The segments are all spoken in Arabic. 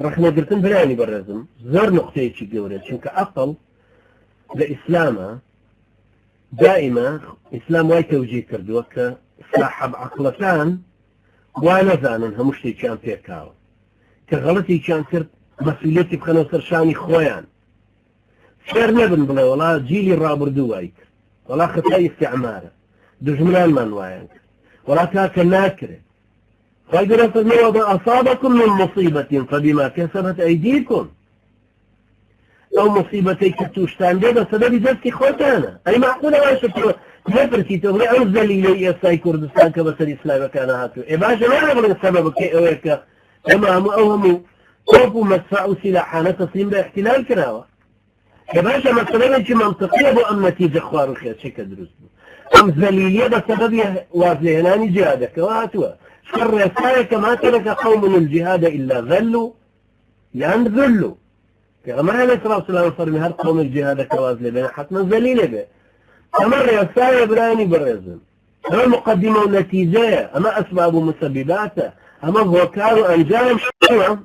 ڕخنەگرتن برانی بەڕێزم زۆر نقطەیەکی گەورە چونکە ئەقڵ لە ئیسلامە دائما ئیسلام وای تەوجیه کردووە کە صاحب عەقڵەکان وا نەزانن هەموو شتێکیان پێکاوە کە غەڵەتێکیان کرد مەسئولیەتی بخەنەوە سەر شانی خۆیان فێر نەبن بڵێ وەڵا جیلی ڕابردوو وای کرد وەڵا خەتای ئیستیعمارە دژمنانمان وایان کرد وەڵا کاکە ناکرێت خی گەورە فەرمێوە ما أصابكم من مصيبة فبما كسبت أيديكم ئەو مصیبەتەی کە تووشتان دێ بە سەبەبی دەستی خۆتانە ئەی معقولە واشە نەپرسیتەوە بڵێ ئەو زەلیلەی ئێستای کوردستان کە بەسەر ئیسلامەکانە هاتووە ئێ باشە نابێ بڵێن سەبەبەکەی ئەوەیە کە ئێمە هەموو ئەو هەموو تۆپ و مەدفەع و سیلاحانە تەسلیم بە احتلال کراوە کە باشە مەسەلەیەکی مەنطقیە بۆ ئەم نەتیجە خوار و خێرچێکە دروست بوو ئەم زەلیلیە بە سەبەبی وازلێنانی جیهادەکەەوە هاتووە شر رسالة ما ترك قوم الجهاد إلا ذلوا يعني ذلوا كما عليه الصلاة والسلام فرمي هر قوم الجهاد كواز لبنا حتما ذليل به أما الرسالة براني بالرزم أما مقدمة ونتيجة أما أسباب ومسبباته أما ذكار وأنجام شوى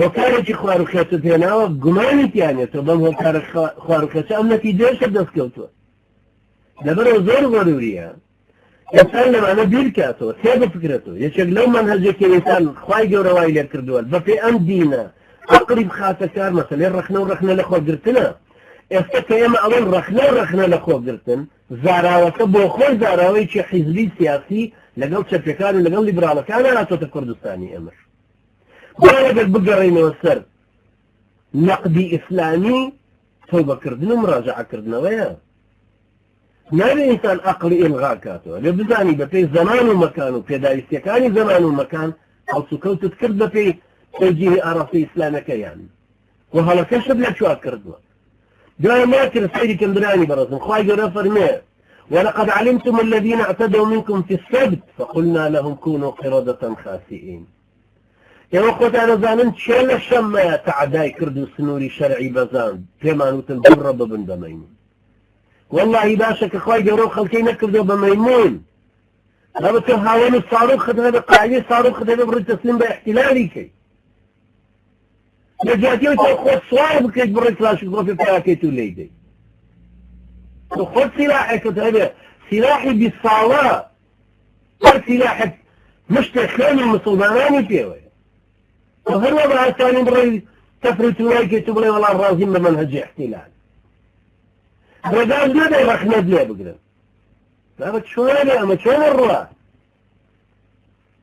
ذكار خوار خيطة هنا وقماني يعني تبهم ذكار خوار خيطة أم نتيجة شبدس كوتوا لبرو زور ضرورية إنسان لما أنا بيركاته سيب فكرته يشك لو منهجك إنسان خواي جورا وايلي كردوال بفي أم دينا أقرب خاصة كار مثلا رخنا لأخوة قرتنا استكا يما أول رخنا لأخوة قرتن زاراوة بو خوي زاراوة يشي حزبي سياسي لقل شفكان ولقل ليبرالا كان لا توتا كردستاني أمر بغير بقرين والسر نقدي إسلامي توبة كردنا ومراجعة كردنا وياه نابي إنسان أقل إلغاكاته لبزاني بفي زمان ومكان وبيدايستيكاني زمان ومكان أو سكوت تكرد بفي توجيه أراسي إسلامك يعني وهلا كشف لك شو أكردوا دائما ما كر سيدي كندراني برزم خواهي قرأ فرميه ولقد علمتم الذين اعتدوا منكم في السبت فقلنا لهم كونوا قردة خاسئين يا أخوة أنا زانن شل الشماء تعداي كردو سنوري شرعي بزان كمان وتنبرب بندمين والله باشا كخواي جرو خلكي نكردو بميمون هذا تهاون الصاروخ خد هذا قاعدة صاروخ خد هذا برد تسليم باحتلالي كي نجاتي وتأخذ صواب كي برد كلاش في فاكيتو ليدي تأخذ سلاحك هذا سلاحي بالصلاة صار سلاحك مش تخلاني المسلماناني فيه وهل وضع الثاني برد تفرت ورايكي تبلي والله الرازين بمنهج احتلال رجال ماذا يرخنا بلا بقرا لا شو أنا ما شو مرة